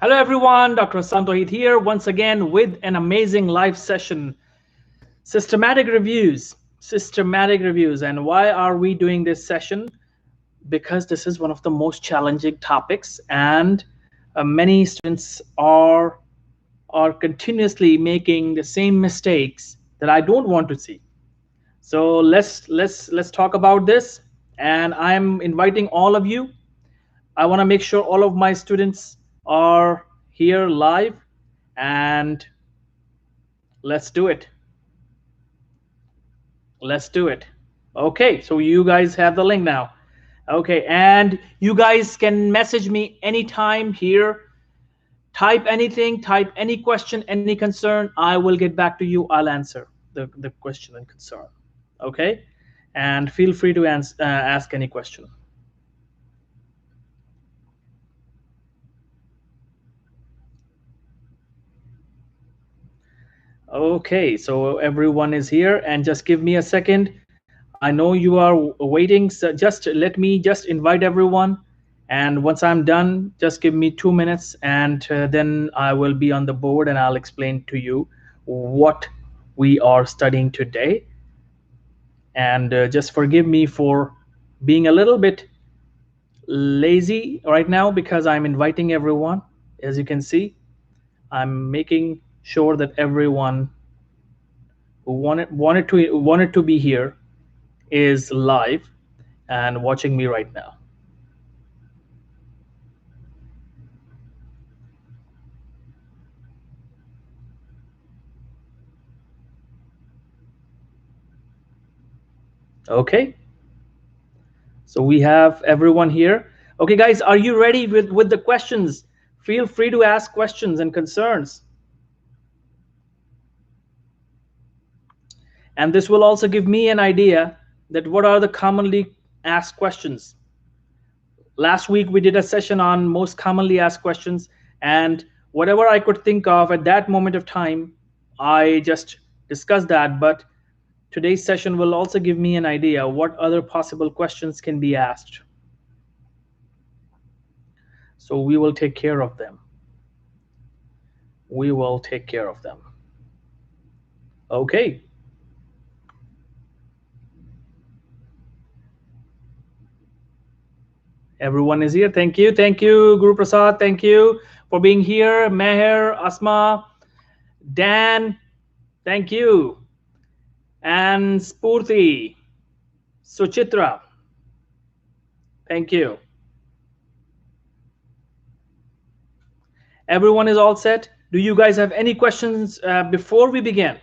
Hello everyone, Dr. Hassaan Tohid here once again with an amazing live session. Systematic reviews. And why are we doing this session? Because this is one of the most challenging topics, and many students are continuously making the same mistakes that I don't want to see. So let's talk about this, and I'm inviting all of you. I want to make sure all of my students are here live, and let's do it. Let's do it. Okay, so you guys have the link now. Okay, and you guys can message me anytime here. Type anything, type any question, any concern. I will get back to you. I'll answer the question and concern. Okay, and feel free to ask any question. Okay, so everyone is here, and just give me a second. I know you are waiting, so just let me just invite everyone. And once I'm done, just give me 2 minutes, and then I will be on the board and I'll explain to you what we are studying today. And just forgive me for being a little bit lazy right now because I'm inviting everyone. As you can see, I'm making sure that everyone who wanted to be here is live and watching me right now. Okay, so we have everyone here. Okay, guys, are you ready with the questions? Feel free to ask questions and concerns. And this will also give me an idea that what are the commonly asked questions. Last week we did a session on most commonly asked questions, and whatever I could think of at that moment of time, I just discussed that. But today's session will also give me an idea what other possible questions can be asked. So we will take care of them. We will take care of them. Okay. Everyone is here. Thank you. Thank you, Guru Prasad. Thank you for being here. Meher, Asma, Dan, thank you. And Spurti, Suchitra, thank you. Everyone is all set. Do you guys have any questions before we begin?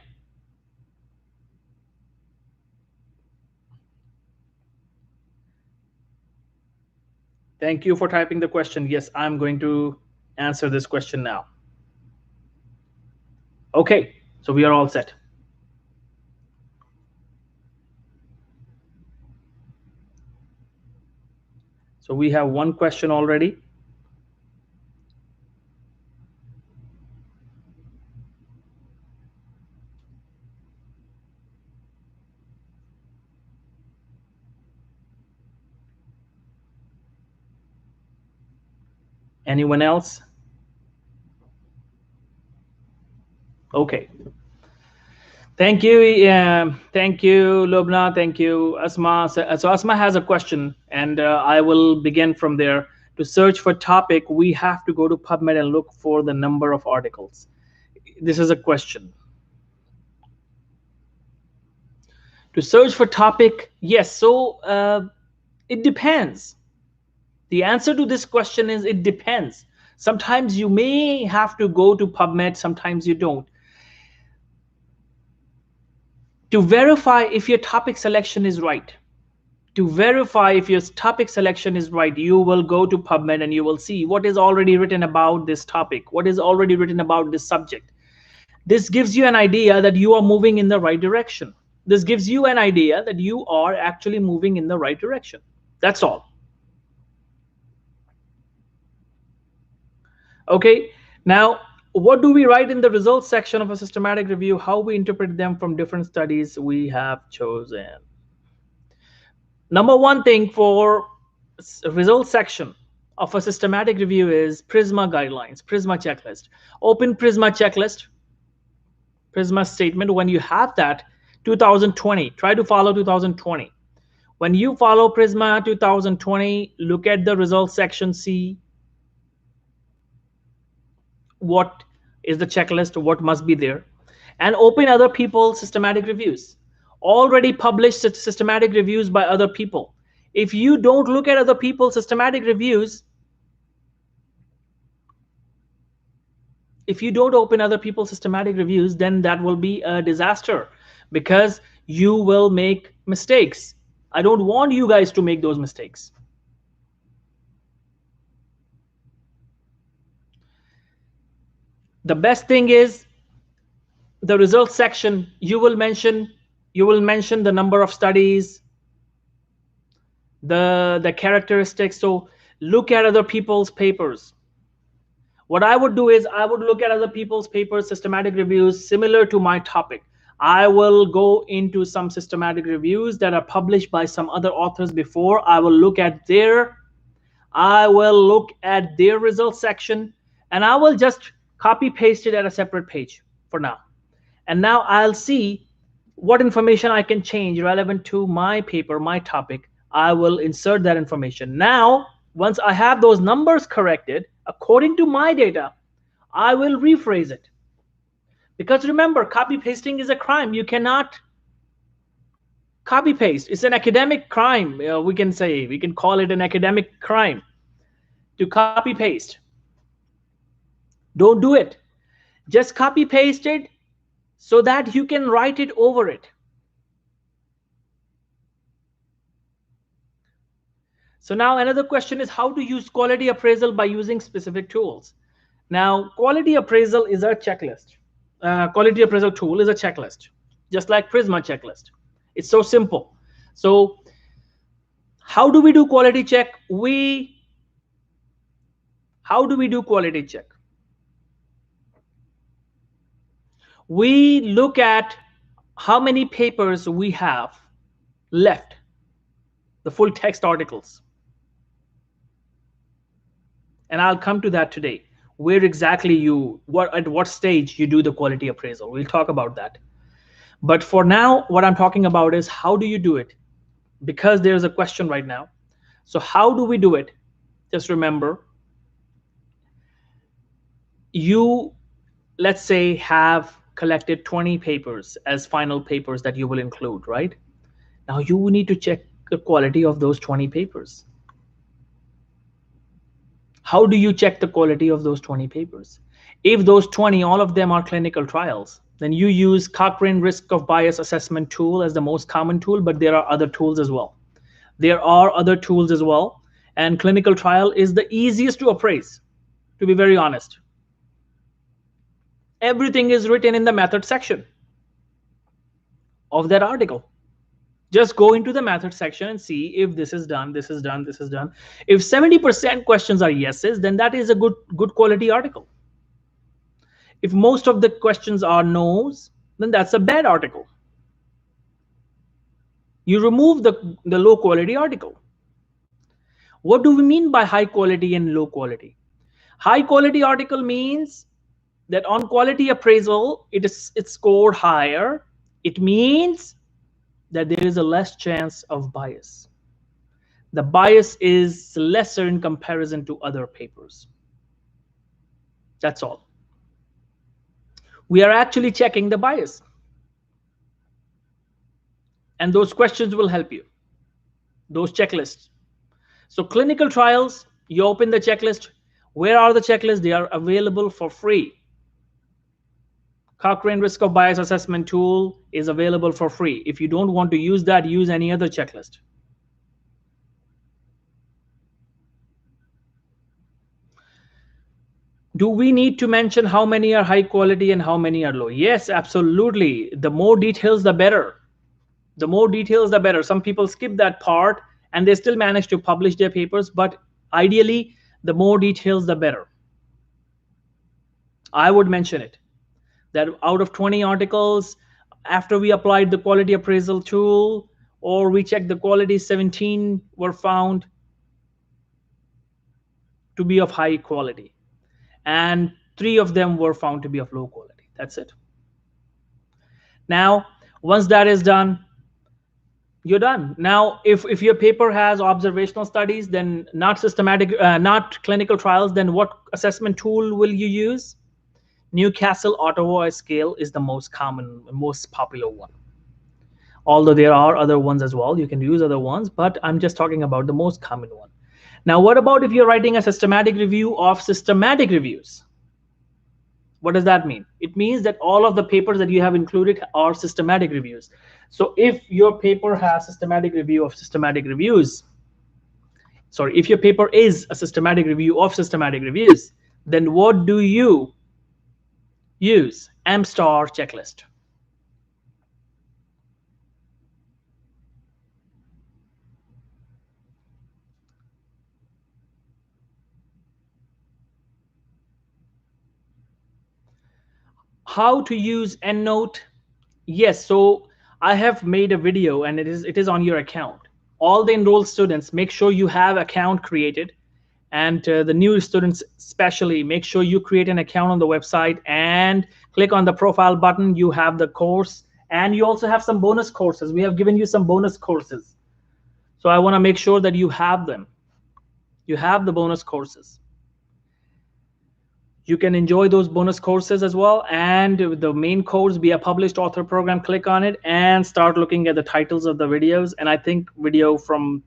Thank you for typing the question. Yes, I'm going to answer this question now. Okay, so we are all set. So we have one question already. Anyone else? Okay. Thank you. Thank you, Lubna. Thank you, Asma. So Asma has a question, and I will begin from there. To search for topic, we have to go to PubMed and look for the number of articles. This is a question. To search for topic, yes. So it depends. The answer to this question is it depends. Sometimes you may have to go to PubMed, sometimes you don't. To verify if your topic selection is right, you will go to PubMed and you will see what is already written about this topic, what is already written about this subject. This gives you an idea that you are moving in the right direction. This gives you an idea that you are actually moving in the right direction. That's all. Okay, now what do we write in the results section of a systematic review? How we interpret them from different studies we have chosen. Number one thing for results section of a systematic review is PRISMA guidelines, PRISMA checklist. Open PRISMA checklist, PRISMA statement. When you have that, 2020, try to follow 2020. When you follow PRISMA 2020, look at the results section, see what is the checklist, what must be there, and open other people's systematic reviews. Already published systematic reviews by other people. If you don't look at other people's systematic reviews, if you don't open other people's systematic reviews, then that will be a disaster because you will make mistakes. I don't want you guys to make those mistakes. The best thing is the results section. You will mention the number of studies, the characteristics. So look at other people's papers. What I would do is I would look at other people's papers, systematic reviews similar to my topic. I will go into some systematic reviews that are published by some other authors before. I will look at their results section, and I will just copy paste it at a separate page for now. And now I'll see what information I can change relevant to my paper, my topic. I will insert that information. Now, once I have those numbers corrected according to my data, I will rephrase it. Because remember, copy pasting is a crime. You cannot copy paste. It's an academic crime. We can call it an academic crime to copy paste. Don't do it. Just copy paste it so that you can write it over it. So now another question is how to use quality appraisal by using specific tools. Now, quality appraisal is a checklist. Quality appraisal tool is a checklist, just like PRISMA checklist. It's so simple. So how do we do quality check? How do we do quality check? We look at how many papers we have left, the full text articles. And I'll come to that today. Where exactly at what stage you do the quality appraisal. We'll talk about that. But for now, what I'm talking about is how do you do it? Because there's a question right now. So how do we do it? Just remember, you, let's say, have collected 20 papers as final papers that you will include, right? Now you need to check the quality of those 20 papers. How do you check the quality of those 20 papers? If those 20, all of them are clinical trials, then you use Cochrane risk of bias assessment tool as the most common tool, but there are other tools as well. And clinical trial is the easiest to appraise, to be very honest. Everything is written in the method section of that article. Just go into the method section and see if this is done, this is done, this is done. If 70% questions are yeses, then that is a good quality article. If most of the questions are no's, then that's a bad article. You remove the low quality article. What do we mean by high quality and low quality? High quality article means that on quality appraisal, it's scored higher. It means that there is a less chance of bias. The bias is lesser in comparison to other papers. That's all. We are actually checking the bias. And those questions will help you, those checklists. So clinical trials, you open the checklist. Where are the checklists? They are available for free. Cochrane risk of bias assessment tool is available for free. If you don't want to use that, use any other checklist. Do we need to mention how many are high quality and how many are low? Yes, absolutely. The more details, the better. The more details, the better. Some people skip that part and they still manage to publish their papers, but ideally, the more details, the better. I would mention it. That out of 20 articles, after we applied the quality appraisal tool, or we checked the quality, 17 were found to be of high quality, and 3 of them were found to be of low quality. That's it. Now, once that is done, you're done. Now, if your paper has observational studies, then not systematic, not clinical trials, then what assessment tool will you use? Newcastle Ottawa scale is the most common, most popular one. Although there are other ones as well, you can use other ones, but I'm just talking about the most common one. Now, what about if you're writing a systematic review of systematic reviews? What does that mean? It means that all of the papers that you have included are systematic reviews. So if your paper has systematic review of systematic reviews, sorry, if your paper is a systematic review of systematic reviews, then what do you use? MSTAR checklist. How to use EndNote? Yes, so I have made a video and it is on your account. All the enrolled students, make sure you have account created, and the new students especially, make sure you create an account on the website and click on the profile button. You have the course, and you also have some bonus courses. We have given you some bonus courses, so I want to make sure that you have them. You have the bonus courses. You can enjoy those bonus courses as well. And the main course, be a published author program, click on it and start looking at the titles of the videos. And I think video from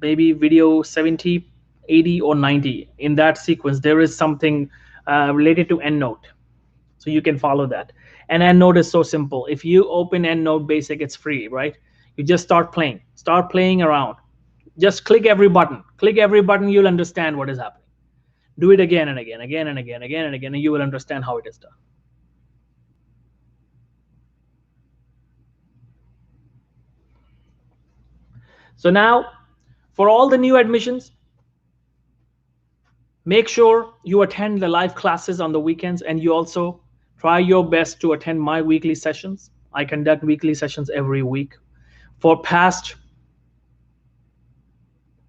maybe video 70, 80 or 90, in that sequence, there is something related to EndNote. So you can follow that. And EndNote is so simple. If you open EndNote Basic, it's free, right? You just start playing around. Just click every button, you'll understand what is happening. Do it again and again, and you will understand how it is done. So now, for all the new admissions, make sure you attend the live classes on the weekends, and you also try your best to attend my weekly sessions. I conduct weekly sessions every week for past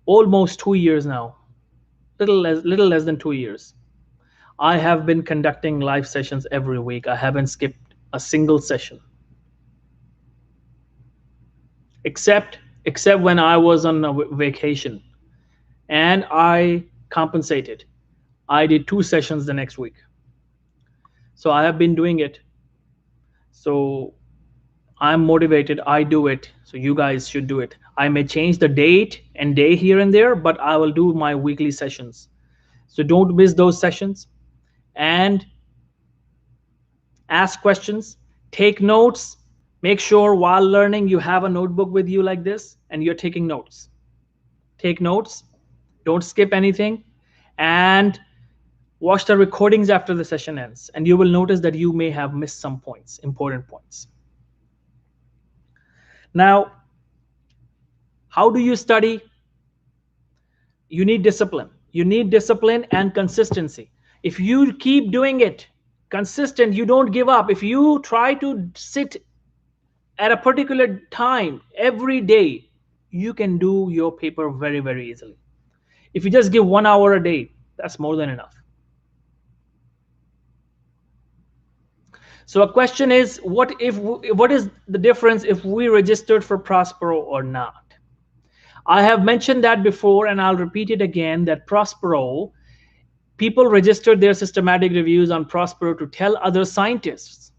almost 2 years now. Little less than 2 years. I have been conducting live sessions every week. I haven't skipped a single session, except when I was on a vacation and I compensated. I did 2 sessions the next week. So I have been doing it. So I'm motivated. I do it. So you guys should do it. I may change the date and day here and there, but I will do my weekly sessions. So don't miss those sessions, and ask questions, take notes. Make sure while learning you have a notebook with you like this and you're taking notes. Take notes, don't skip anything, and watch the recordings after the session ends, and you will notice that you may have missed some points, important points. Now, how do you study? You need discipline. You need discipline and consistency. If you keep doing it consistent, you don't give up. If you try to sit at a particular time every day, you can do your paper very, very easily. If you just give 1 hour a day, that's more than enough. So a question is, what is the difference if we registered for Prospero or not? I have mentioned that before, and I'll repeat it again, that Prospero, people registered their systematic reviews on Prospero to tell other scientists.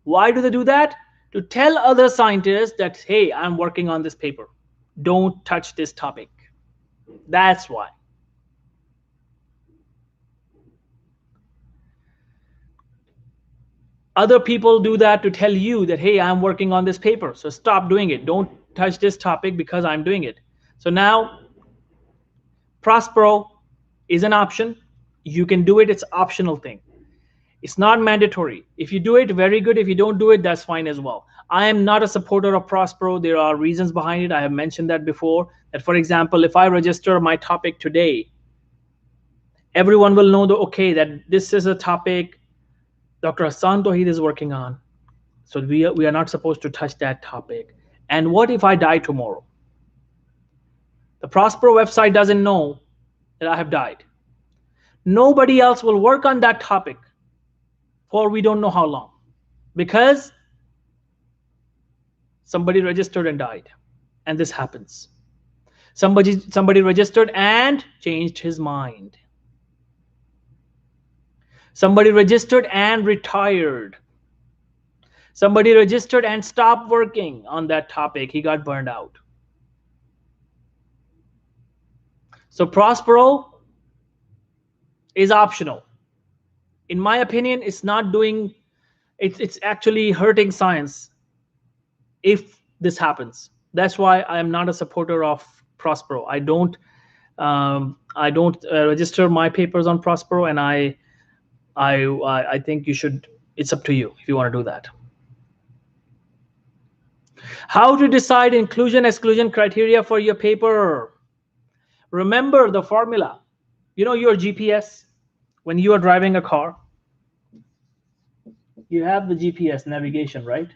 Why do they do that? To tell other scientists that, hey, I'm working on this paper. Don't touch this topic. That's why. Other people do that to tell you that, hey, I'm working on this paper, so stop doing it. Don't touch this topic because I'm doing it. So now Prospero is an option. You can do it. It's an optional thing. It's not mandatory. If you do it, very good. If you don't do it, that's fine as well. I am not a supporter of Prospero. There are reasons behind it. I have mentioned that before, that for example, if I register my topic today, everyone will know that, okay, that this is a topic Dr. Hassaan Tohid is working on. So we are not supposed to touch that topic. And what if I die tomorrow? The Prospero website doesn't know that I have died. Nobody else will work on that topic for we don't know how long, because somebody registered and died. And this happens. Somebody registered and changed his mind. Somebody registered and retired. Somebody registered and stopped working on that topic. He got burned out. So Prospero is optional. In my opinion, it's not doing, it's actually hurting science if this happens. That's why I am not a supporter of Prospero. I don't register my papers on Prospero, and I think you should. It's up to you if you want to do that. How to decide inclusion exclusion criteria for your paper? Remember the formula. You know your GPS when you are driving a car. You have the GPS navigation, right?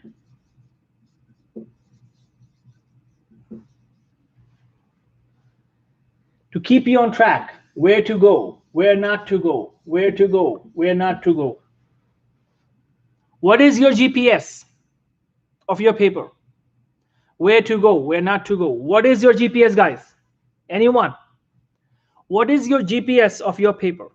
To keep you on track, where to go, where not to go, where to go, where not to go. What is your GPS of your paper? Where to go, where not to go. What is your GPS, guys? Anyone? What is your GPS of your paper?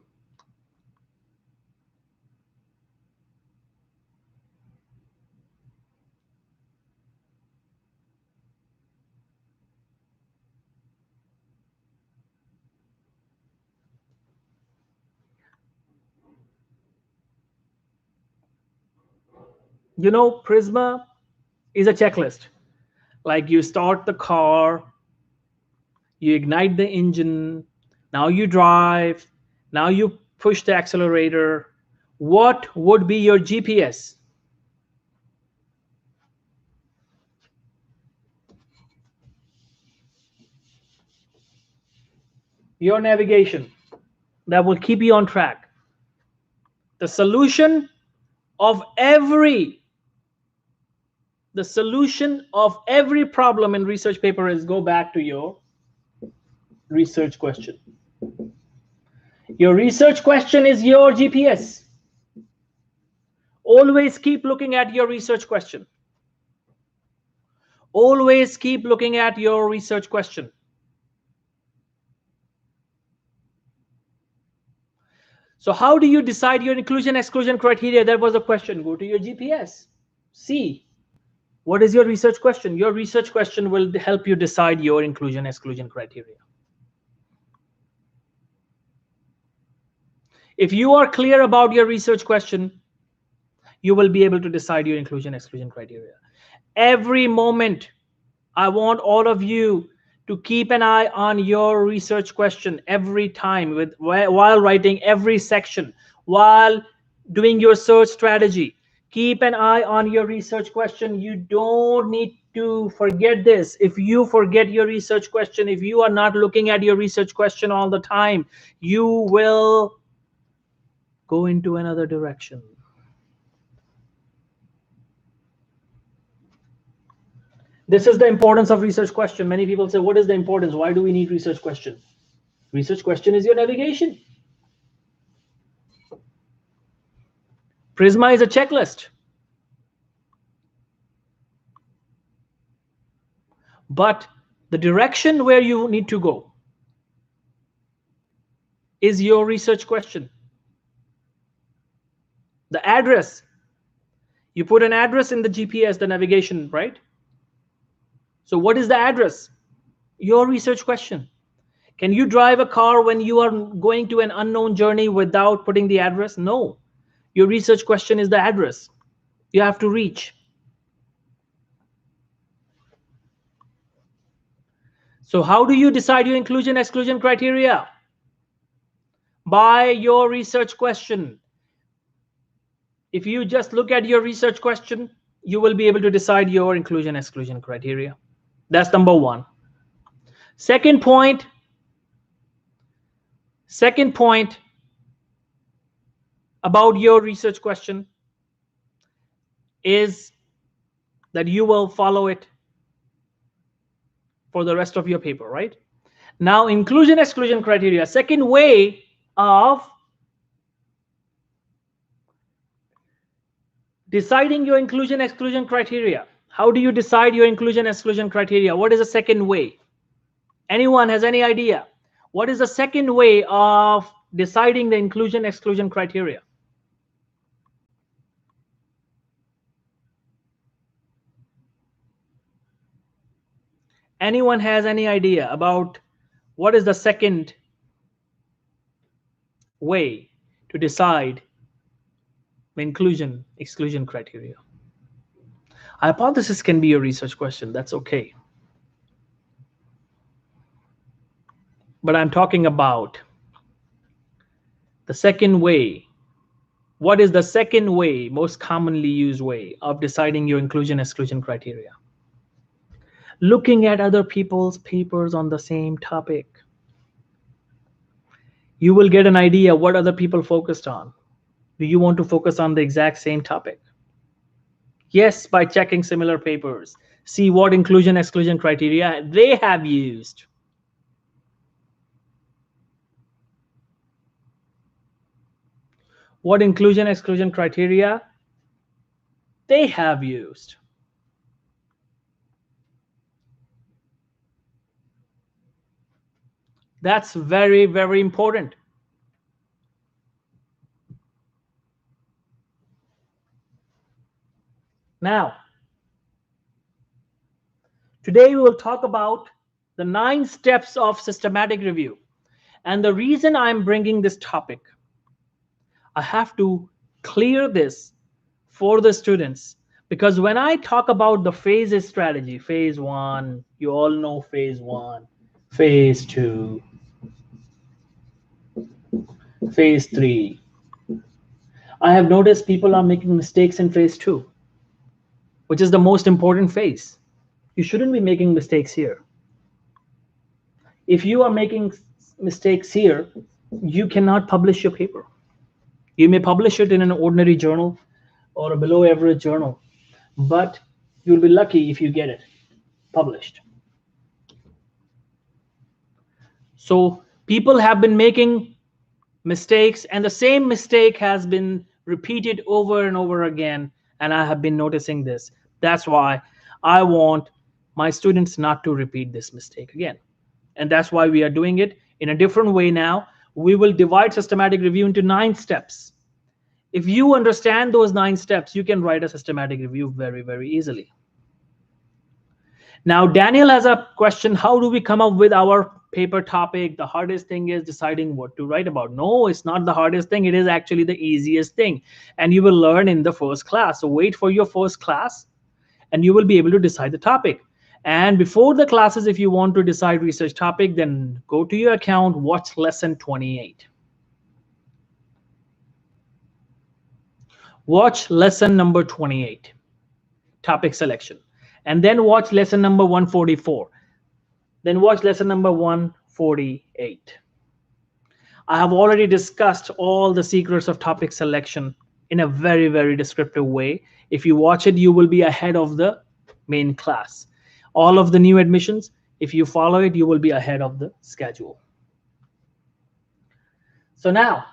You know, Prisma is a checklist. Like you start the car, you ignite the engine, now you drive, now you push the accelerator. What would be your GPS? Your navigation that will keep you on track. The solution of every problem in research paper is go back to your research question. Your research question is your GPS. Always keep looking at your research question. Always keep looking at your research question. So how do you decide your inclusion exclusion criteria? That was the question. Go to your GPS. See, what is your research question? Your research question will help you decide your inclusion exclusion criteria. If you are clear about your research question, you will be able to decide your inclusion exclusion criteria. Every moment, I want all of you to keep an eye on your research question every time while writing every section, while doing your search strategy. Keep an eye on your research question. You don't need to forget this. If you forget your research question, if you are not looking at your research question all the time, you will go into another direction. This is the importance of research question. Many people say, what is the importance? Why do we need research question? Research question is your navigation. Prisma is a checklist. But the direction where you need to go is your research question. The address. You put an address in the GPS, the navigation, right? So what is the address? Your research question. Can you drive a car when you are going to an unknown journey without putting the address? No. Your research question is the address you have to reach. So how do you decide your inclusion exclusion criteria? By your research question. If you just look at your research question, you will be able to decide your inclusion exclusion criteria. That's number one. Second point about your research question is that you will follow it for the rest of your paper, right? Now, inclusion exclusion criteria, second way of deciding your inclusion exclusion criteria. How do you decide your inclusion exclusion criteria? What is the second way? Anyone has any idea? What is the second way of deciding the inclusion exclusion criteria? Anyone has any idea about what is the second way to decide the inclusion exclusion criteria? Hypothesis can be a research question, that's okay. But I'm talking about the second way. What is the second way, most commonly used way of deciding your inclusion exclusion criteria? Looking at other people's papers on the same topic. You will get an idea what other people focused on. Do you want to focus on the exact same topic? Yes, by checking similar papers. See what inclusion exclusion criteria they have used. What inclusion exclusion criteria they have used. That's very, very important. Now, today we will talk about the 9 steps of systematic review. And the reason I'm bringing this topic, I have to clear this for the students, because when I talk about the phases strategy, phase 1, you all know phase 1, phase 2, phase 3. I have noticed people are making mistakes in phase 2, which is the most important phase. You shouldn't be making mistakes here. If you are making mistakes here, you cannot publish your paper. You may publish it in an ordinary journal or a below average journal, but you'll be lucky if you get it published. So people have been making mistakes, and the same mistake has been repeated over and over again, and I have been noticing this. That's why I want my students not to repeat this mistake again. And that's why we are doing it in a different way now. We will divide systematic review into 9 steps. If you understand those 9 steps, you can write a systematic review very, very easily. Now, Daniel has a question. How do we come up with our paper topic? The hardest thing is deciding what to write about. No, it's not the hardest thing. It is actually the easiest thing. And you will learn in the first class. So wait for your first class and you will be able to decide the topic. And before the classes, if you want to decide research topic, then go to your account, watch lesson 28. Watch lesson number 28, topic selection. And then watch lesson number 144. Then watch lesson number 148. I have already discussed all the secrets of topic selection in a very, very descriptive way. If you watch it, you will be ahead of the main class. All of the new admissions, if you follow it, you will be ahead of the schedule. So now,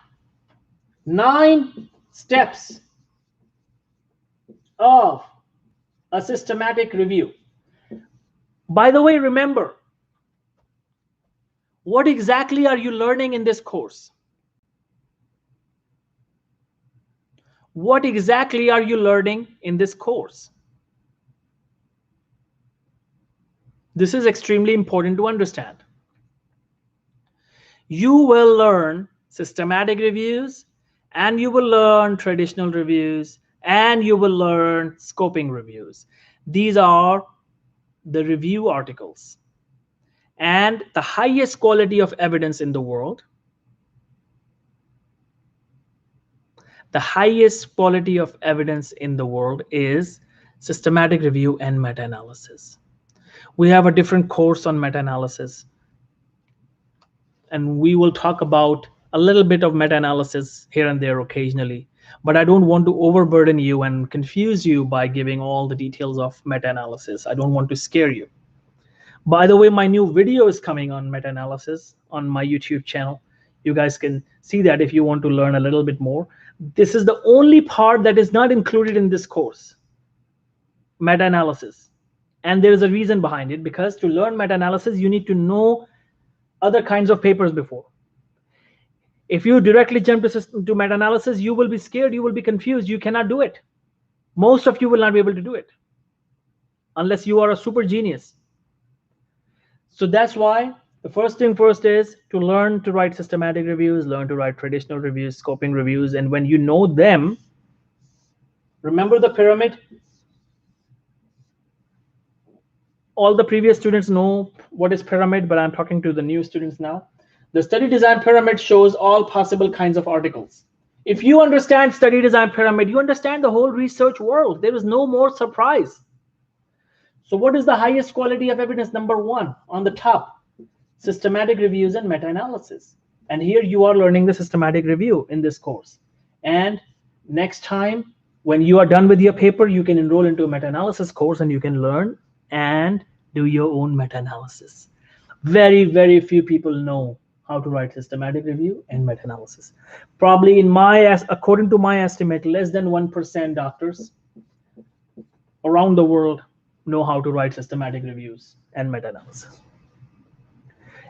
9 steps of a systematic review. By the way, remember, what exactly are you learning in this course? What exactly are you learning in this course? This is extremely important to understand. You will learn systematic reviews, and you will learn traditional reviews, and you will learn scoping reviews. These are the review articles and the highest quality of evidence in the world. The highest quality of evidence in the world is systematic review and meta-analysis. We have a different course on meta-analysis, and we will talk about a little bit of meta-analysis here and there occasionally, but I don't want to overburden you and confuse you by giving all the details of meta-analysis. I don't want to scare you. By the way, my new video is coming on meta-analysis on my YouTube channel. You guys can see that if you want to learn a little bit more. This is the only part that is not included in this course, meta-analysis. And there is a reason behind it, because to learn meta-analysis, you need to know other kinds of papers before. If you directly jump to meta-analysis, you will be scared, you will be confused, you cannot do it. Most of you will not be able to do it unless you are a super genius. So that's why the first thing first is to learn to write systematic reviews, learn to write traditional reviews, scoping reviews, and when you know them, remember the pyramid? All the previous students know what is pyramid, but I'm talking to the new students now. The study design pyramid shows all possible kinds of articles. If you understand study design pyramid, you understand the whole research world. There is no more surprise. So what is the highest quality of evidence? Number one on the top, systematic reviews and meta-analysis. And here you are learning the systematic review in this course. And next time, when you are done with your paper, you can enroll into a meta-analysis course and you can learn and do your own meta-analysis. Very, very few people know how to write systematic review and meta-analysis. Probably according to my estimate, less than 1% doctors around the world know how to write systematic reviews and meta-analysis.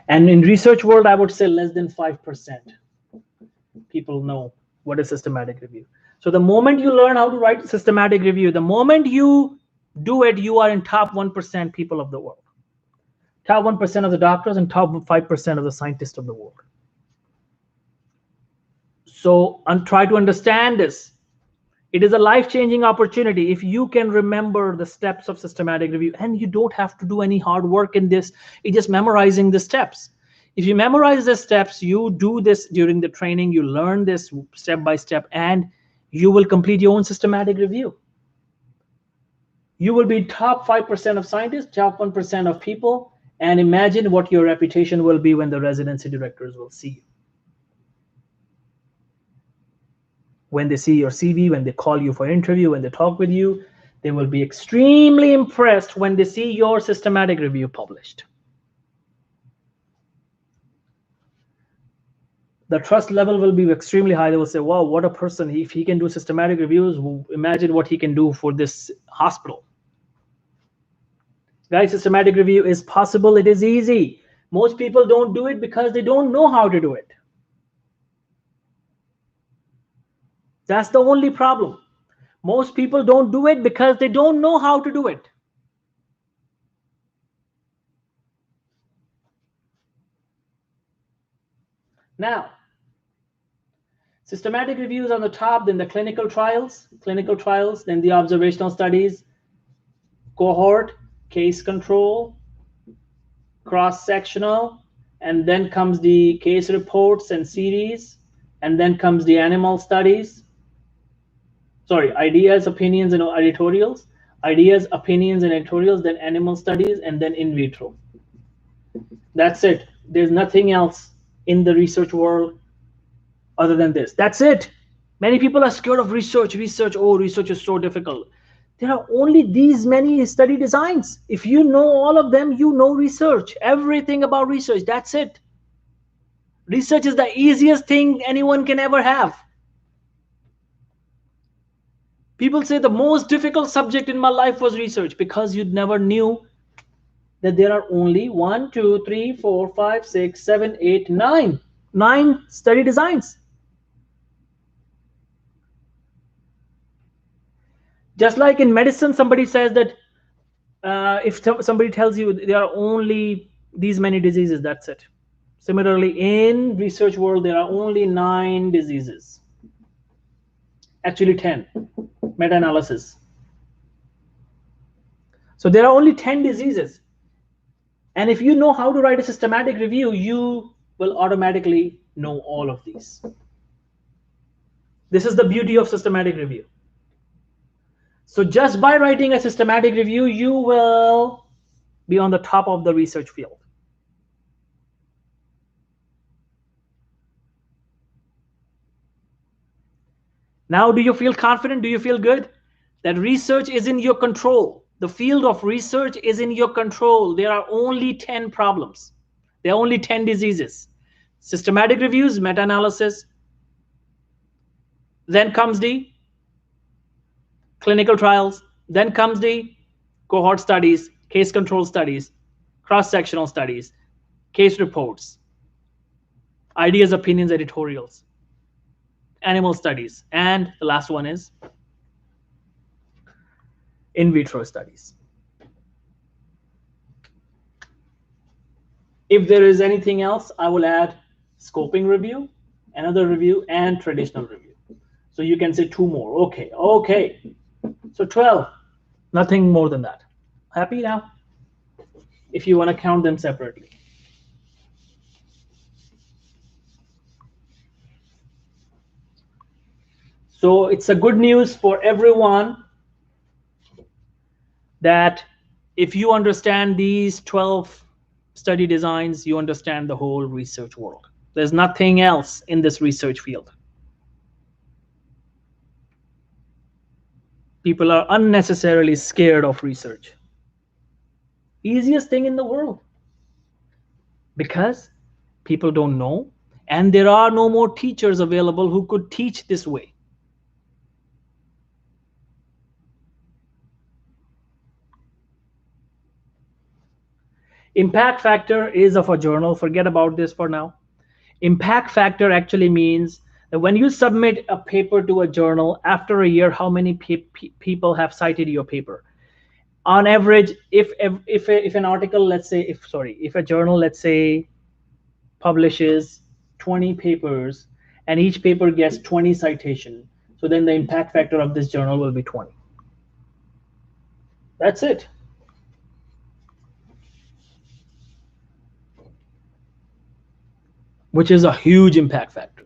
And in research world, I would say less than 5% people know what is systematic review. So the moment you learn how to write systematic review, the moment you do it, you are in top 1% people of the world. Top 1% of the doctors and top 5% of the scientists of the world. So try to understand this. It is a life-changing opportunity if you can remember the steps of systematic review, and you don't have to do any hard work in this. It's just memorizing the steps. If you memorize the steps, you do this during the training, you learn this step by step, and you will complete your own systematic review. You will be top 5% of scientists, top 1% of people, and imagine what your reputation will be when the residency directors will see you. When they see your CV, when they call you for an interview, when they talk with you, they will be extremely impressed when they see your systematic review published. The trust level will be extremely high. They will say, wow, what a person. If he can do systematic reviews, imagine what he can do for this hospital. Guys, systematic review is possible. It is easy. Most people don't do it because they don't know how to do it. That's the only problem. Most people don't do it because they don't know how to do it. Now, systematic reviews on the top, then the clinical trials, then the observational studies, cohort, case control, cross-sectional, and then comes the case reports and series, and then comes the animal studies. Sorry, ideas, opinions, and editorials. Ideas, opinions, and editorials, then animal studies, and then in vitro. That's it. There's nothing else in the research world other than this. That's it. Many people are scared of research. Oh, research is so difficult. There are only these many study designs. If you know all of them, you know research. Everything about research. That's it. Research is the easiest thing anyone can ever have. People say the most difficult subject in my life was research, because you never knew that there are only 1, 2, 3, 4, 5, 6, 7, 8, 9 study designs. Just like in medicine, somebody says that if somebody tells you there are only these many diseases, that's it. Similarly, in research world, there are only 9 diseases. Actually 10. Meta-analysis. So there are only 10 diseases. And if you know how to write a systematic review, you will automatically know all of these. This is the beauty of systematic review. So just by writing a systematic review, you will be on the top of the research field. Now, do you feel confident? Do you feel good? That research is in your control. The field of research is in your control. There are only 10 problems. There are only 10 diseases. Systematic reviews, meta-analysis. Then comes the clinical trials. Then comes the cohort studies, case control studies, cross-sectional studies, case reports, ideas, opinions, editorials, animal studies, and the last one is in vitro studies. If there is anything else, I will add scoping review, another review, and traditional review. So you can say 2 more. Okay, okay. So 12, nothing more than that. Happy now? If you want to count them separately. So it's a good news for everyone that if you understand these 12 study designs, you understand the whole research world. There's nothing else in this research field. People are unnecessarily scared of research. Easiest thing in the world. Because people don't know, and there are no more teachers available who could teach this way. Impact factor is of a journal. Forget about this for now. Impact factor actually means that when you submit a paper to a journal, after a year, how many people have cited your paper? On average, if an article, let's say, if a journal, let's say, publishes 20 papers and each paper gets 20 citation, so then the impact factor of this journal will be 20. That's it. Which is a huge impact factor.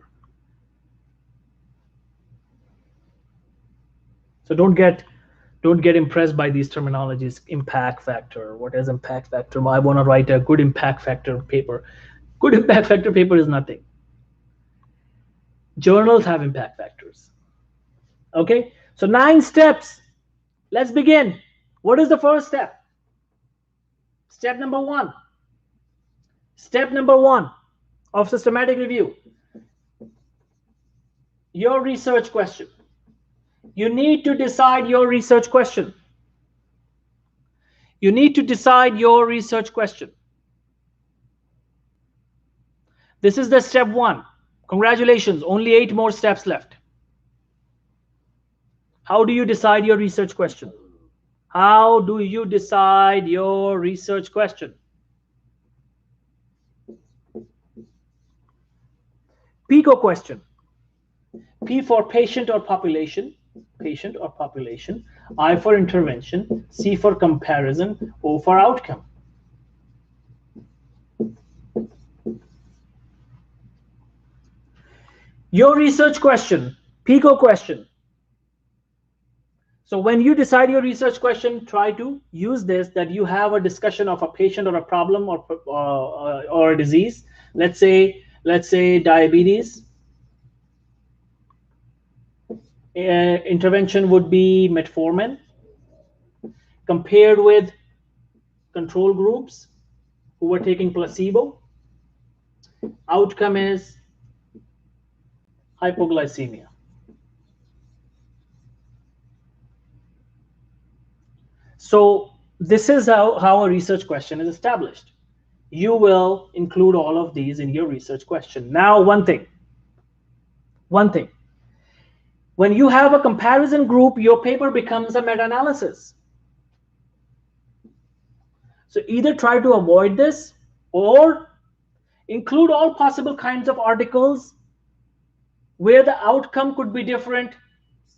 So don't get impressed by these terminologies. Impact factor. What is impact factor? I want to write a good impact factor paper. Good impact factor paper is nothing. Journals have impact factors. Okay, so 9 steps. Let's begin. What is the first step? Step number 1. Step number 1 of systematic review. Your research question. You need to decide your research question. You need to decide your research question. This is the step 1. Congratulations, only 8 more steps left. How do you decide your research question? How do you decide your research question? PICO question. P for patient or population. Patient or population. I for intervention. C for comparison. O for outcome. Your research question, PICO question. So when you decide your research question, try to use this, that you have a discussion of a patient or a problem or a disease. Let's say diabetes. Intervention would be metformin compared with control groups who were taking placebo. Outcome is hypoglycemia. So this is how a research question is established. You will include all of these in your research question. Now, one thing. When you have a comparison group, your paper becomes a meta-analysis. So either try to avoid this or include all possible kinds of articles where the outcome could be different.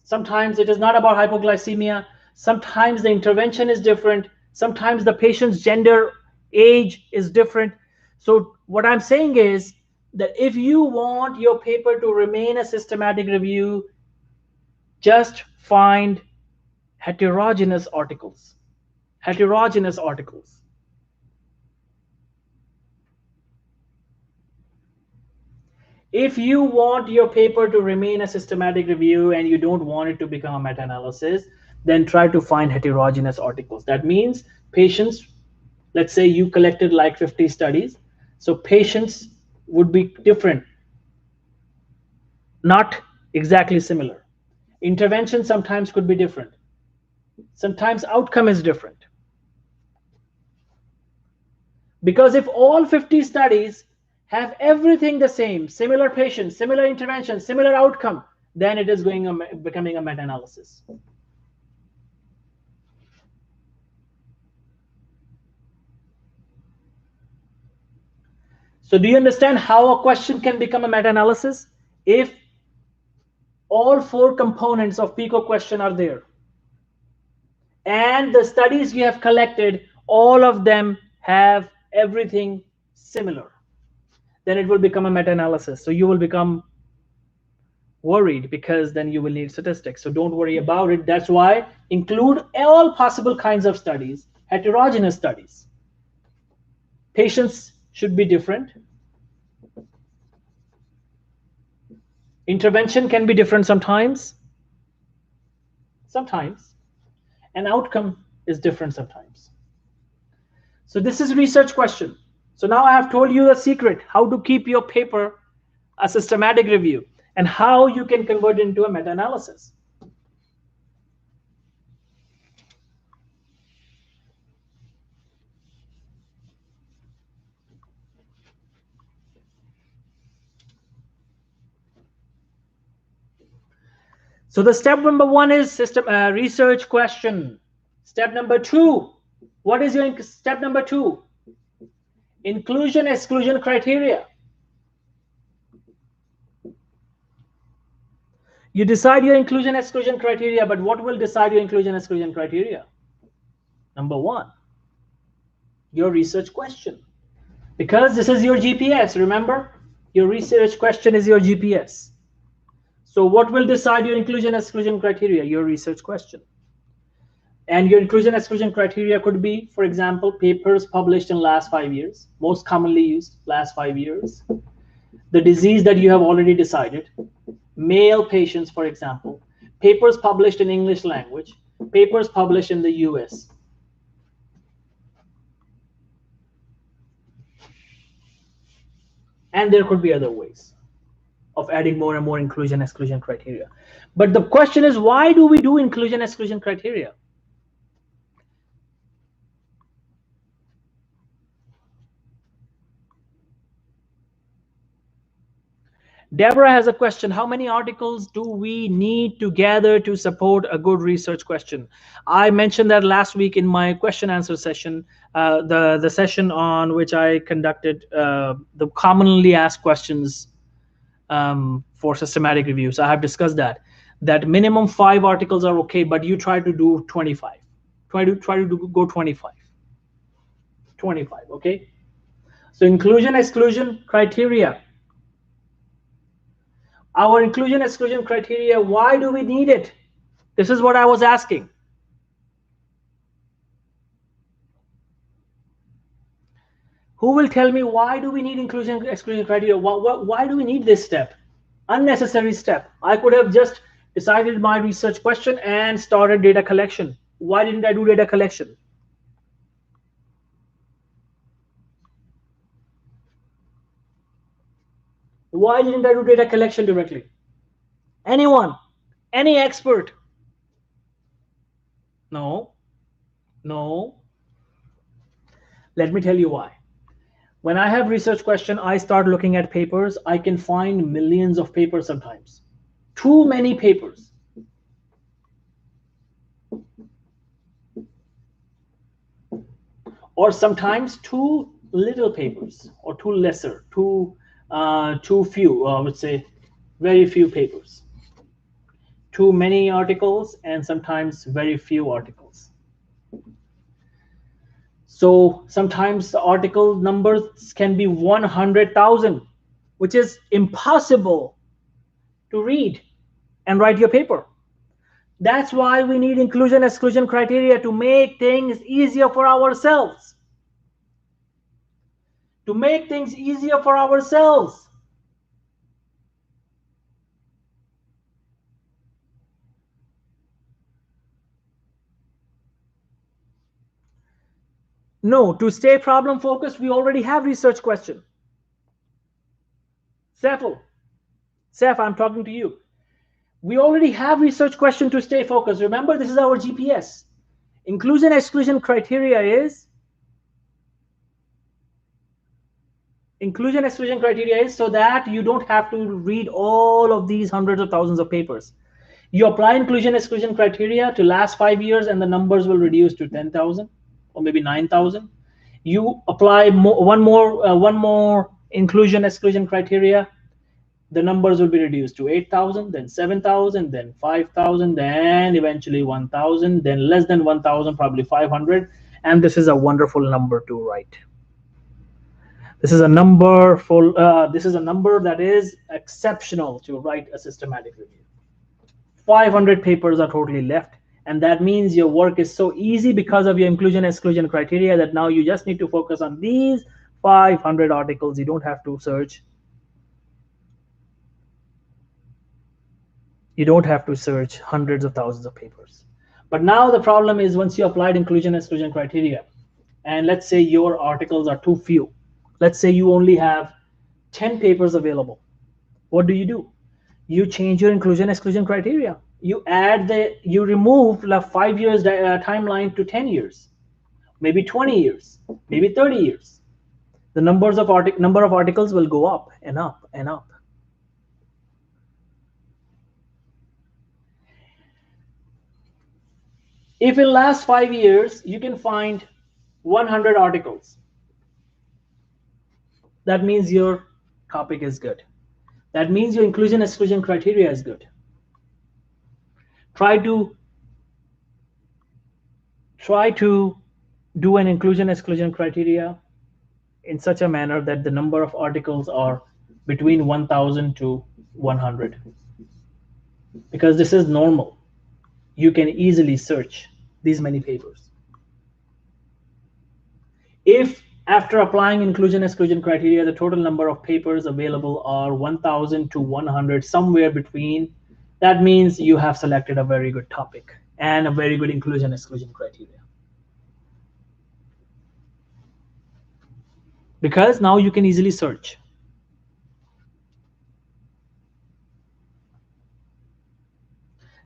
Sometimes it is not about hypoglycemia. Sometimes the intervention is different. Sometimes the patient's gender, age is different. So what I'm saying is that if you want your paper to remain a systematic review, just find heterogeneous articles. Heterogeneous articles. If you want your paper to remain a systematic review and you don't want it to become a meta-analysis, then try to find heterogeneous articles. That means patients, let's say you collected like 50 studies, so patients would be different, not exactly similar. Intervention sometimes could be different. Sometimes outcome is different. Because if all 50 studies have everything the same, similar patients, similar intervention, similar outcome, then it is becoming a meta-analysis. So do you understand how a question can become a meta-analysis? If all 4 components of PICO question are there, and the studies you have collected, all of them have everything similar, then it will become a meta-analysis. So you will become worried, because then you will need statistics. So don't worry about it. That's why include all possible kinds of studies, heterogeneous studies. Patients should be different. Intervention can be different sometimes. And outcome is different sometimes. So this is research question. So now I have told you the secret, how to keep your paper a systematic review, and how you can convert it into a meta-analysis. So the step number 1 is research question. Step number 2, what is your step number 2? Inclusion exclusion criteria. You decide your inclusion exclusion criteria, but what will decide your inclusion exclusion criteria? Number 1, your research question. Because this is your GPS, remember? Your research question is your GPS. So what will decide your inclusion exclusion criteria? Your research question. And your inclusion exclusion criteria could be, for example, papers published in last 5 years, most commonly used last 5 years. The disease that you have already decided, male patients, for example, papers published in English language, papers published in the US. And there could be other ways of adding more and more inclusion exclusion criteria. But the question is, why do we do inclusion exclusion criteria? Deborah has a question. How many articles do we need to gather to support a good research question? I mentioned that last week in my question answer session, the session on which I conducted the commonly asked questions for systematic review. So I have discussed that minimum 5 articles are okay, but you try to do 25. Try to go 25. 25, okay? So inclusion exclusion criteria. Our inclusion exclusion criteria, why do we need it? This is what I was asking. Who will tell me, why do we need inclusion exclusion criteria? Why do we need this step? Unnecessary step. I could have just decided my research question and started data collection. Why didn't I do data collection? Why didn't I do data collection directly? Anyone? Any expert? No. Let me tell you why. When I have research question, I start looking at papers. I can find millions of papers sometimes. Too many papers. Or sometimes too little papers, or too lesser, too few, I would say very few papers. Too many articles, and sometimes very few articles. So sometimes the article numbers can be 100,000, which is impossible to read and write your paper. That's why we need inclusion exclusion criteria, to make things easier for ourselves. To make things easier for ourselves. No, to stay problem focused, we already have research question. Seth, I'm talking to you. We already have research question to stay focused. Remember, this is our GPS. Inclusion exclusion criteria is so that you don't have to read all of these hundreds of thousands of papers. You apply inclusion exclusion criteria to last 5 years and the numbers will reduce to 10,000 or maybe 9,000. You apply one more inclusion exclusion criteria, the numbers will be reduced to 8,000, then 7,000, then 5,000, then eventually 1,000, then less than 1,000, probably 500. And this is a wonderful number to write. This is a number that is exceptional to write a systematic review. 500 papers are totally left, and that means your work is so easy because of your inclusion exclusion criteria that now you just need to focus on these 500 articles. You don't have to search. You don't have to search hundreds of thousands of papers. But now the problem is, once you applied inclusion exclusion criteria, and let's say your articles are too few, let's say you only have 10 papers available, what do? You change your inclusion exclusion criteria. You remove the 5 years timeline to 10 years, maybe 20 years, maybe 30 years. The number of articles will go up and up and up. If in last 5 years you can find 100 articles, that means your topic is good. That means your inclusion exclusion criteria is good. Try to do an inclusion exclusion criteria in such a manner that the number of articles are between 1,000 to 100, because this is normal. You can easily search these many papers. If after applying inclusion exclusion criteria, the total number of papers available are 1,000 to 100, somewhere between, that means you have selected a very good topic and a very good inclusion exclusion criteria. Because now you can easily search.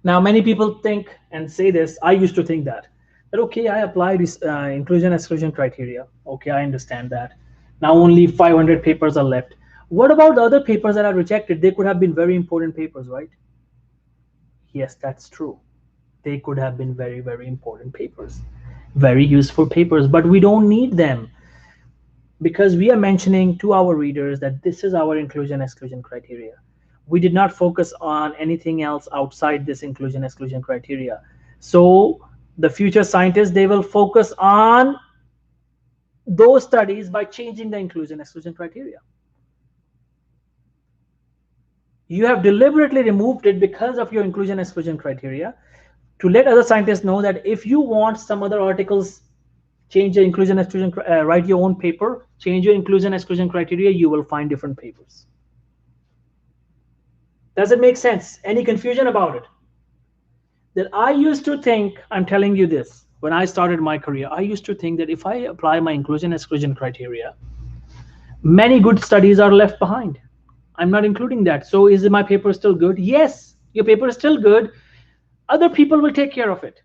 Now, many people think and say this, I used to think that okay, I applied inclusion exclusion criteria. Okay, I understand that. Now only 500 papers are left. What about the other papers that are rejected? They could have been very important papers, right? Yes, that's true. They could have been very, very important papers, very useful papers, but we don't need them, because we are mentioning to our readers that this is our inclusion exclusion criteria. We did not focus on anything else outside this inclusion exclusion criteria. So the future scientists, they will focus on those studies by changing the inclusion exclusion criteria. You have deliberately removed it because of your inclusion exclusion criteria, to let other scientists know that if you want some other articles, change the inclusion exclusion, write your own paper, change your inclusion exclusion criteria, you will find different papers. Does it make sense? Any confusion about it? That I used to think, I'm telling you this, when I started my career, I used to think that if I apply my inclusion exclusion criteria, many good studies are left behind. I'm not including that. So is my paper still good? Yes, your paper is still good. Other people will take care of it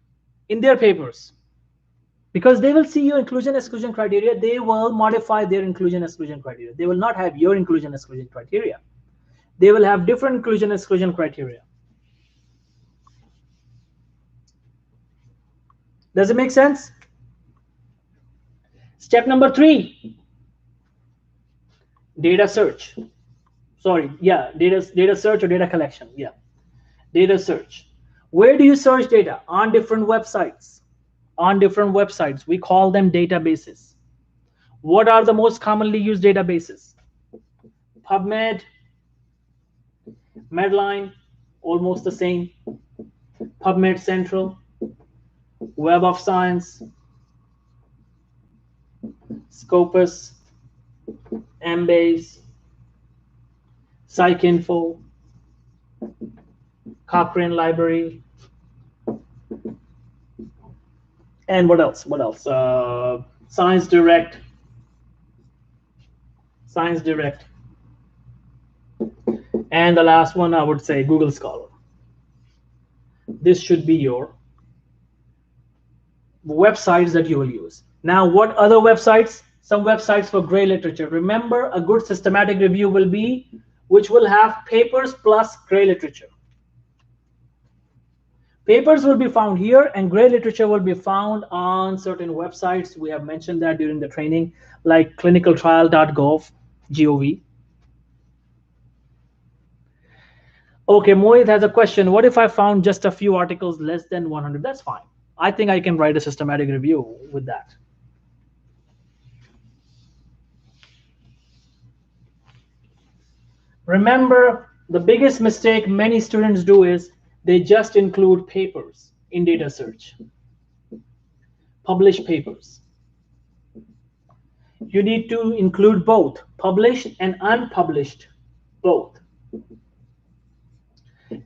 in their papers, because they will see your inclusion exclusion criteria. They will modify their inclusion exclusion criteria. They will not have your inclusion exclusion criteria. They will have different inclusion exclusion criteria. Does it make sense? Step number 3, data search. Sorry, yeah, data search or data collection. Yeah, data search. Where do you search data? On different websites. On different websites. We call them databases. What are the most commonly used databases? PubMed, Medline, almost the same. PubMed Central, Web of Science, Scopus, Embase, PsycInfo, Cochrane Library, and what else? Science Direct. Science Direct. And the last one, I would say Google Scholar. This should be your websites that you will use. Now, what other websites? Some websites for gray literature. Remember, a good systematic review will be, which will have papers plus gray literature. Papers will be found here, and gray literature will be found on certain websites. We have mentioned that during the training, like clinicaltrial.gov, GOV. Okay, Mohit has a question. What if I found just a few articles less than 100? That's fine. I think I can write a systematic review with that. Remember, the biggest mistake many students do is they just include papers in data search. Published papers. You need to include both published and unpublished, both.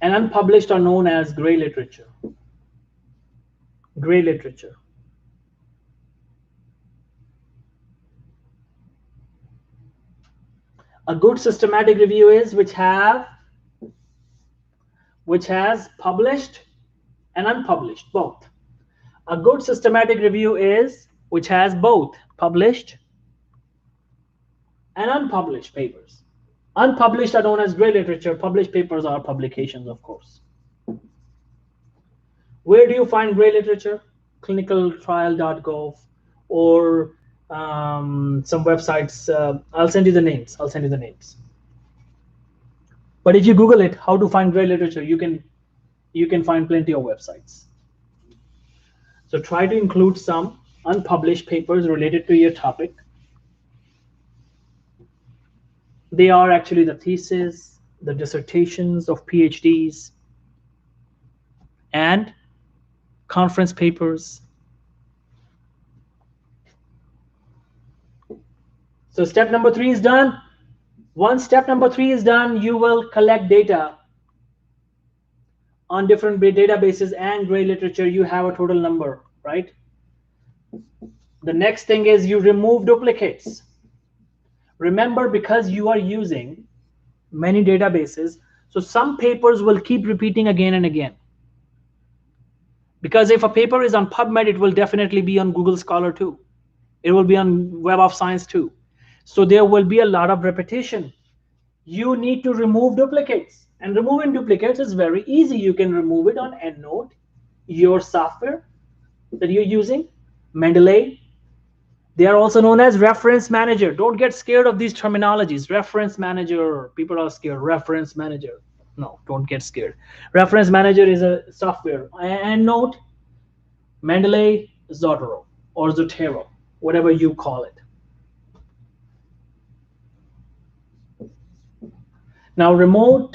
And unpublished are known as gray literature. Gray literature. A good systematic review is which has published and unpublished, both. A good systematic review is which has both published and unpublished papers. Unpublished are known as gray literature. Published papers are publications, of course. Where do you find gray literature? Clinicaltrial.gov or some websites. I'll send you the names. But if you Google it, how to find gray literature, you can find plenty of websites. So try to include some unpublished papers related to your topic. They are actually the thesis, the dissertations of PhDs, and conference papers. So step number 3 is done. Once step number 3 is done, you will collect data on different databases and gray literature. You have a total number, right? The next thing is you remove duplicates. Remember, because you are using many databases, so some papers will keep repeating again and again. Because if a paper is on PubMed, it will definitely be on Google Scholar too. It will be on Web of Science too. So there will be a lot of repetition. You need to remove duplicates. And removing duplicates is very easy. You can remove it on EndNote, your software that you're using, Mendeley. They are also known as reference manager. Don't get scared of these terminologies. Reference manager, people are scared. Reference manager. No, don't get scared. Reference manager is a software. EndNote, Mendeley, Zotero, or Zotero, whatever you call it. Now remove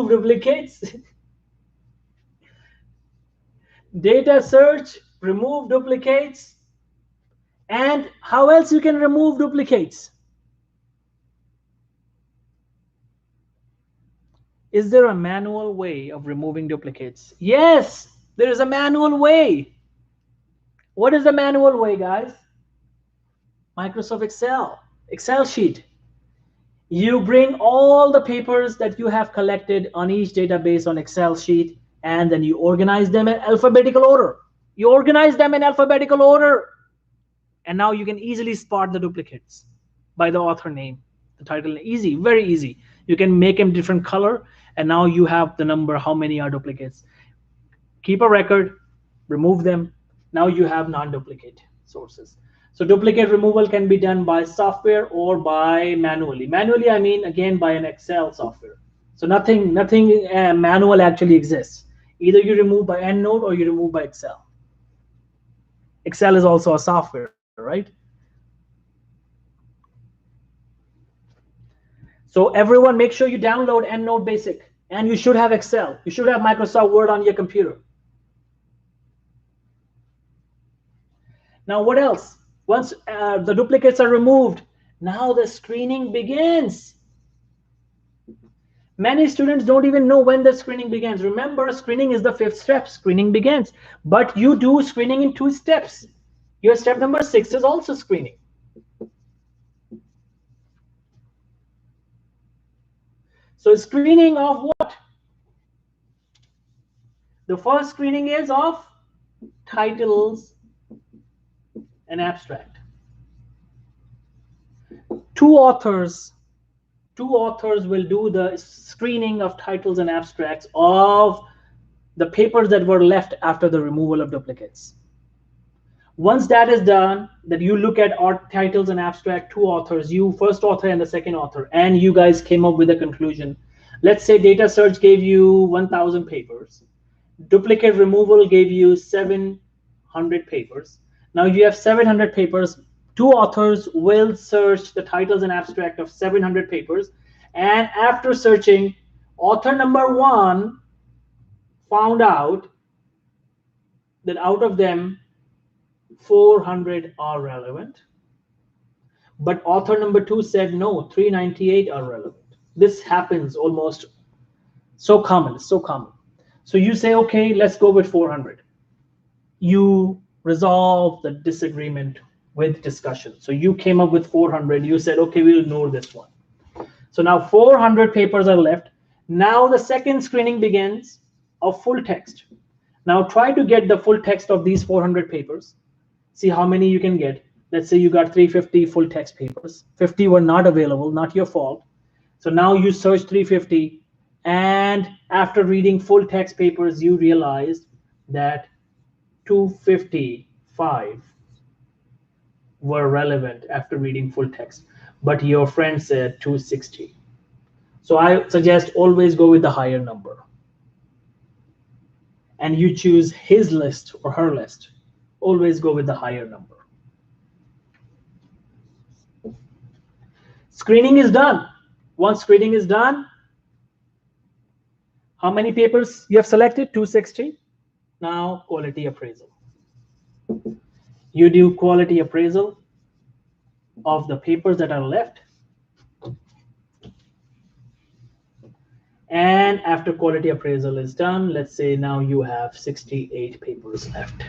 duplicates. Data search, remove duplicates. And how else you can remove duplicates? Is there a manual way of removing duplicates? Yes, there is a manual way. What is the manual way, guys? Microsoft Excel sheet. You bring all the papers that you have collected on each database on Excel sheet, and then you organize them in alphabetical order. You organize them in alphabetical order. And now you can easily spot the duplicates by the author name, the title. Easy, very easy. You can make them different color, and now you have the number, how many are duplicates. Keep a record, remove them. Now you have non-duplicate sources. So duplicate removal can be done by software or by manually. Manually, I mean, again, by an Excel software. So nothing manual actually exists. Either you remove by EndNote or you remove by Excel. Excel is also a software, right? So everyone, make sure you download EndNote Basic, and you should have Excel. You should have Microsoft Word on your computer. Now, what else? Once the duplicates are removed, now the screening begins. Many students don't even know when the screening begins. Remember, screening is the 5th step. Screening begins, but you do screening in 2 steps. Your step number 6 is also screening. So screening of what? The first screening is of titles and abstract. Two authors will do the screening of titles and abstracts of the papers that were left after the removal of duplicates. Once that is done, that you look at our titles and abstract, 2 authors, you first author and the second author, and you guys came up with a conclusion. Let's say data search gave you 1,000 papers. Duplicate removal gave you 700 papers. Now you have 700 papers. 2 authors will search the titles and abstract of 700 papers. And after searching, author number 1 found out that out of them, 400 are relevant. But author number 2 said, no, 398 are relevant. This happens almost so common, so common. So you say, okay, let's go with 400. You resolve the disagreement with discussion. So you came up with 400. You said, okay, we'll ignore this one. So now 400 papers are left. Now the second screening begins of full text. Now try to get the full text of these 400 papers. See how many you can get. Let's say you got 350 full text papers. 50 were not available, not your fault. So now you search 350. And after reading full text papers, you realized that 255 were relevant after reading full text, but your friend said 260. So I suggest always go with the higher number. And you choose his list or her list. Always go with the higher number. Screening is done. Once screening is done, how many papers you have selected? 260. Now quality appraisal. You do quality appraisal of the papers that are left. And after quality appraisal is done, let's say now you have 68 papers left.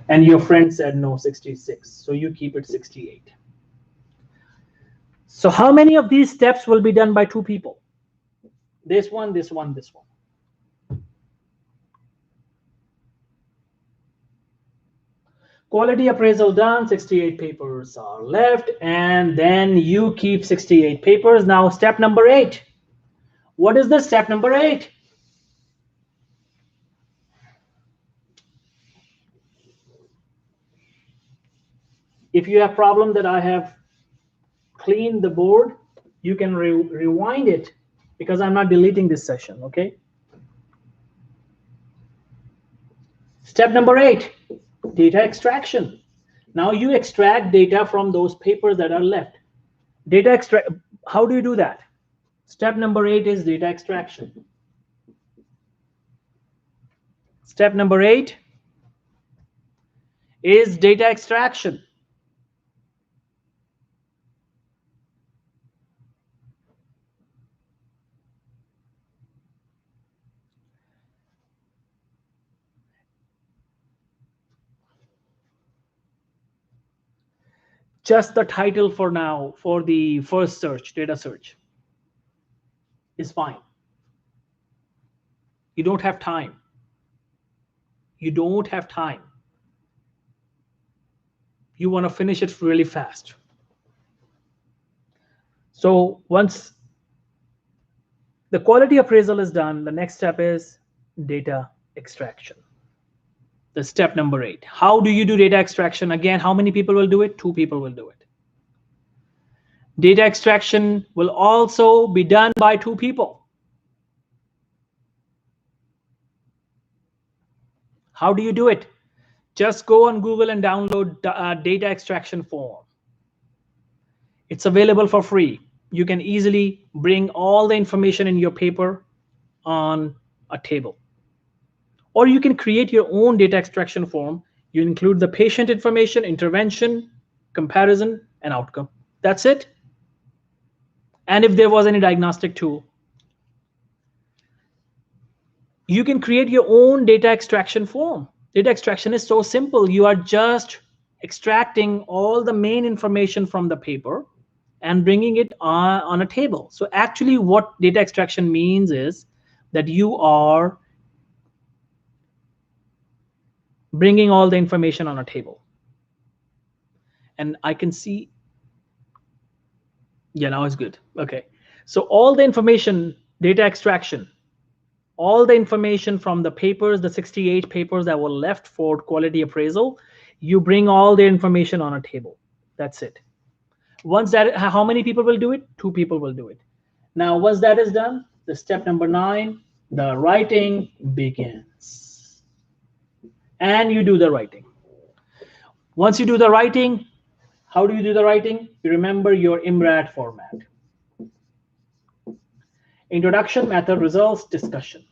And your friend said no, 66. So you keep it 68. So how many of these steps will be done by 2 people? This one, this one, this one. Quality appraisal done, 68 papers are left, and then you keep 68 papers. Now step number 8. What is the step number 8? If you have problem that I have cleaned the board, you can rewind it because I'm not deleting this session, okay? Step number 8, data extraction. Now you extract data from those papers that are left. Data extract, how do you do that? Step number 8 is data extraction. Step number 8 is data extraction. Just the title for now, for the first search, data search, is fine. You don't have time. You don't have time. You want to finish it really fast. So once the quality appraisal is done, the next step is data extraction. The step number 8. How do you do data extraction? Again, how many people will do it? 2 people will do it. Data extraction will also be done by 2 people. How do you do it? Just go on Google and download data extraction form. It's available for free. You can easily bring all the information in your paper on a table. Or you can create your own data extraction form. You include the patient information, intervention, comparison, and outcome. That's it. And if there was any diagnostic tool, you can create your own data extraction form. Data extraction is so simple. You are just extracting all the main information from the paper and bringing it on a table. So actually what data extraction means is that you are bringing all the information on a table. And I can see, yeah, now it's good. Okay. So all the information, data extraction, all the information from the papers, the 68 papers that were left for quality appraisal, you bring all the information on a table. That's it. Once that, how many people will do it? 2 people will do it. Now, once that is done, the step number 9, the writing begins. And you do the writing. Once you do the writing, how do you do the writing? You remember your IMRAD format. Introduction, method, results, discussion.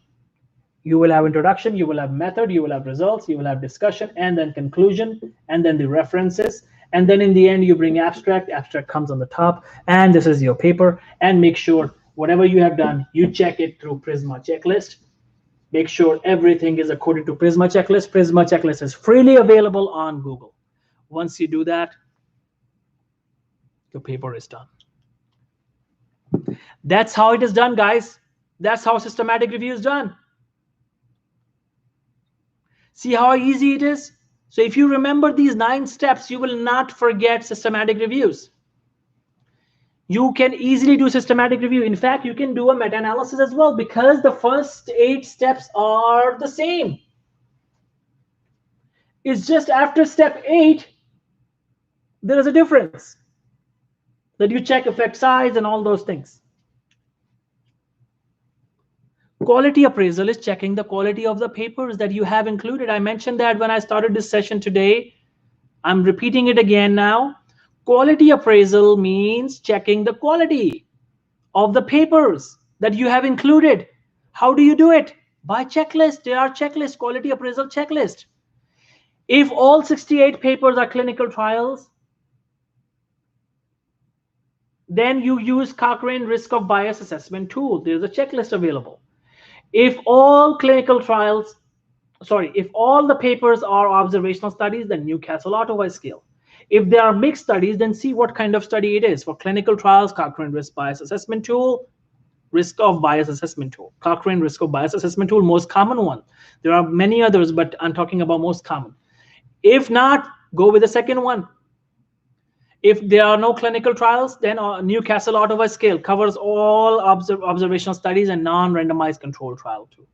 You will have introduction, you will have method, you will have results, you will have discussion, and then conclusion, and then the references. And then in the end, you bring abstract. Abstract comes on the top, and this is your paper. And make sure whatever you have done, you check it through Prisma checklist. Make sure everything is according to Prisma checklist. Prisma checklist is freely available on Google. Once you do that, your paper is done. That's how it is done, guys. That's how systematic review is done. See how easy it is? So if you remember these 9 steps, you will not forget systematic reviews. You can easily do systematic review. In fact, you can do a meta-analysis as well, because the first 8 steps are the same. It's just after step 8, there is a difference. That you check effect size and all those things. Quality appraisal is checking the quality of the papers that you have included. I mentioned that when I started this session today. I'm repeating it again now. Quality appraisal means checking the quality of the papers that you have included. How do you do it? By checklist. There are checklists, quality appraisal checklist. If all 68 papers are clinical trials, then you use Cochrane risk of bias assessment tool. There's a checklist available. If all clinical trials, if all the papers are observational studies, then Newcastle-Ottaway scale. If there are mixed studies, then see what kind of study it is. For clinical trials, Cochrane risk bias assessment tool, risk of bias assessment tool. Cochrane risk of bias assessment tool, most common one. There are many others, but I'm talking about most common. If not, go with the second one. If there are no clinical trials, then Newcastle-Ottaway scale covers all observational studies and non-randomized controlled trial too.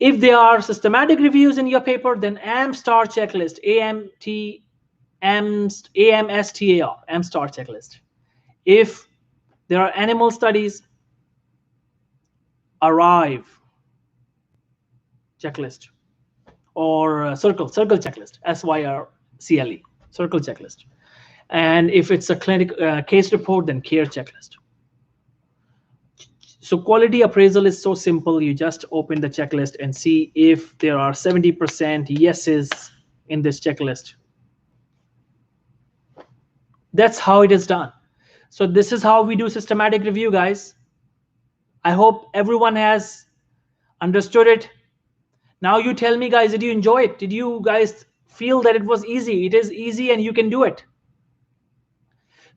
If there are systematic reviews in your paper, then AMSTAR checklist, AMSTAR, AMSTAR checklist. If there are animal studies, ARRIVE checklist, or circle checklist, SYRCLE, circle checklist. And if it's a clinic case report, then CARE checklist. So quality appraisal is so simple. You just open the checklist and see if there are 70% yeses in this checklist. That's how it is done. So this is how we do systematic review, guys. I hope everyone has understood it. Now you tell me, guys, did you enjoy it? Did you guys feel that it was easy? It is easy and you can do it.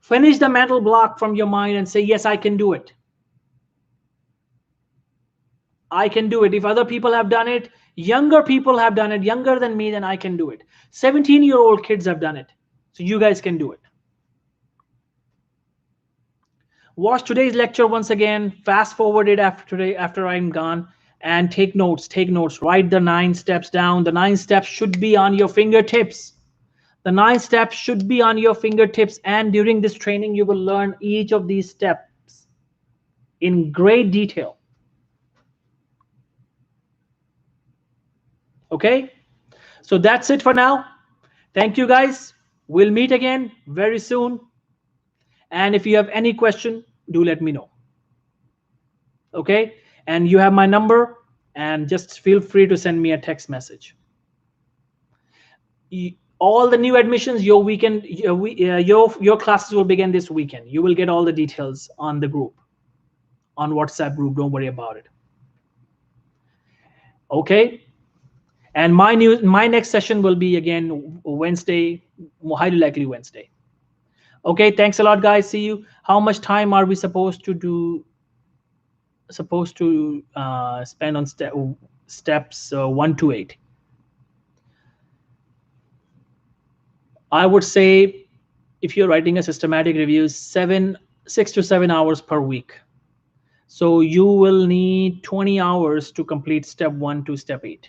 Finish the mental block from your mind and say, yes, I can do it. I can do it. If other people have done it, younger people have done it, younger than me, then I can do it. 17-year-old kids have done it. So you guys can do it. Watch today's lecture once again, fast forward it after I'm gone, and take notes, write the 9 steps down. The 9 steps should be on your fingertips. The 9 steps should be on your fingertips, and during this training, you will learn each of these steps in great detail. Okay, so that's it for now. Thank you, guys. We'll meet again very soon. And if you have any question, do let me know. Okay, and you have my number, and just feel free to send me a text message. All the new admissions, your weekend, your classes will begin this weekend. You will get all the details on the group, on WhatsApp group. Don't worry about it. Okay. And my next session will be again Wednesday, highly likely Wednesday. Okay, thanks a lot, guys. See you. How much time are we supposed to spend on steps 1 to 8? I would say if you're writing a systematic review, 6 to 7 hours per week. So you will need 20 hours to complete step 1 to step 8.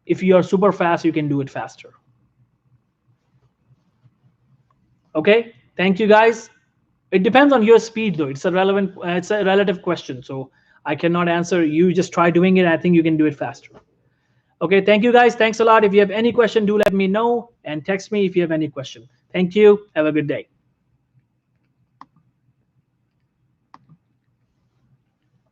If you are super fast, you can do it faster. Okay, thank you, guys. It depends on your speed, though. It's a relative question, so I cannot answer. You just try doing it. I think you can do it faster. Okay, thank you, guys. Thanks a lot. If you have any question, do let me know and text me if you have any question. Thank you. Have a good day.